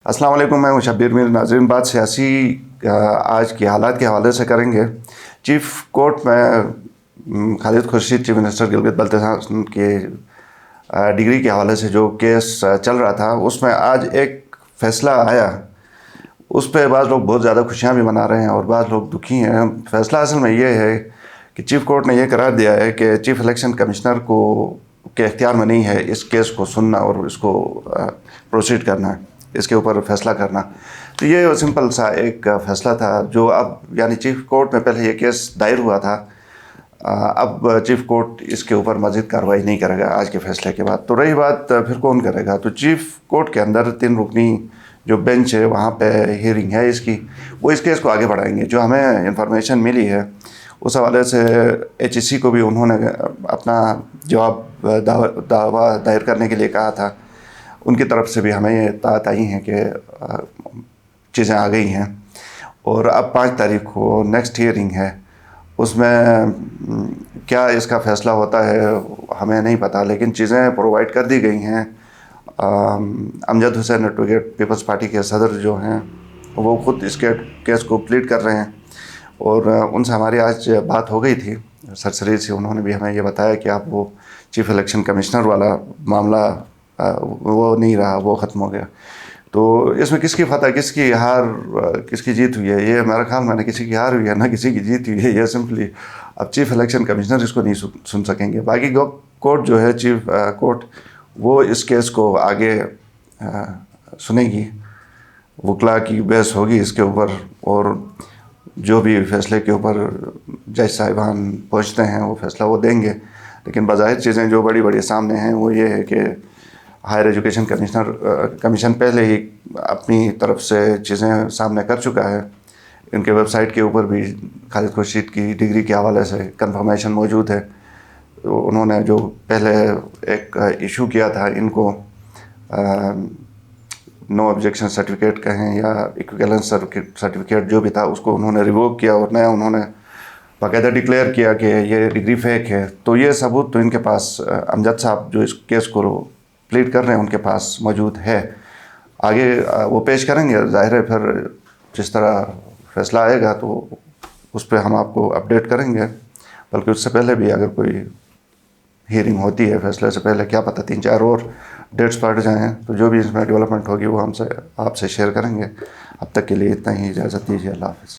अस्सलाम वालेकुम, मैं हूं शब्बीर मीर। नाज़रीन, बात सियासी आज के हालात के हवाले से करेंगे। चीफ कोर्ट में खालिद खुर्शीद चीफ मिनिस्टर गिलगित बल्तिस्तान के डिग्री के हवाले से जो केस चल रहा था, उसमें आज एक फ़ैसला आया। उस पर बाज़ लोग बहुत ज़्यादा खुशियाँ भी मना रहे हैं और बाज़ लोग दुखी हैं। फ़ैसला असल में ये है कि चीफ कोर्ट ने यह करार दिया है कि चीफ इलेक्शन कमिश्नर को के इख्तियार में नहीं है इस केस को सुनना और इसको प्रोसीड करना, इसके ऊपर फैसला करना। तो ये सिंपल सा एक फ़ैसला था जो अब यानी चीफ कोर्ट में पहले ये केस दायर हुआ था, अब चीफ कोर्ट इसके ऊपर मज़ीद कार्रवाई नहीं करेगा आज के फ़ैसले के बाद। तो रही बात फिर कौन करेगा, तो चीफ कोर्ट के अंदर 3 रुकनी जो बेंच है वहाँ पे हियरिंग है इसकी, वो इस केस को आगे बढ़ाएंगे। जो हमें इंफॉर्मेशन मिली है उस हवाले से HEC को भी उन्होंने अपना जवाब दावा दायर करने के लिए कहा था। उनकी तरफ से भी हमें ये इत्तलात आई हैं कि चीज़ें आ गई हैं और अब 5 तारीख को नेक्स्ट हियरिंग है। उसमें क्या इसका फ़ैसला होता है हमें नहीं पता, लेकिन चीज़ें प्रोवाइड कर दी गई हैं। अमजद हुसैन एडवोकेट पीपल्स पार्टी के सदर जो हैं वो ख़ुद इसके केस को प्लीड कर रहे हैं और उनसे हमारी आज बात हो गई थी सरसरी से। उन्होंने भी हमें ये बताया कि आप वो चीफ इलेक्शन कमिश्नर वाला मामला वो नहीं रहा, वो ख़त्म हो गया। तो इसमें किसकी फतह, किसकी हार, किसकी जीत हुई है, ये मेरा ख्याल में ना किसी की हार हुई है ना किसी की जीत हुई है। ये सिंपली अब चीफ इलेक्शन कमिश्नर इसको नहीं सुन सकेंगे। बाकी कोर्ट जो है चीफ कोर्ट वो इस केस को आगे सुनेगी, वकला की बहस होगी इसके ऊपर और जो भी फैसले के ऊपर जज साहिबान पहुँचते हैं वो फैसला वो देंगे। लेकिन बज़ाहिर चीज़ें जो बड़ी बड़ी सामने हैं वो ये है कि हायर एजुकेशन कमीशन पहले ही अपनी तरफ से चीज़ें सामने कर चुका है। इनके वेबसाइट के ऊपर भी खालिद खुर्शीद की डिग्री के हवाले से कंफर्मेशन मौजूद है। तो उन्होंने जो पहले एक इशू किया था इनको नो ऑब्जेक्शन सर्टिफिकेट कहें या इक्विवेलेंस सर्टिफिकेट जो भी था, उसको उन्होंने रिवोक किया और नया उन्होंने बाकायदा डिक्लेयर किया कि ये डिग्री फेक है। तो ये सबूत तो इनके पास अमजद साहब जो इस केस को प्लीड कर रहे हैं उनके पास मौजूद है। आगे वो पेश करेंगे, ज़ाहिर है फिर जिस तरह फ़ैसला आएगा तो उस पर हम आपको अपडेट करेंगे। बल्कि उससे पहले भी अगर कोई हियरिंग होती है फैसले से पहले, क्या पता 3-4 और डेट्स पड़ जाएँ, तो जो भी इसमें डेवलपमेंट होगी वो हमसे आपसे शेयर करेंगे। अब तक के लिए इतना ही, इजाज़त दीजिए। अल्लाह हाफ़िज़।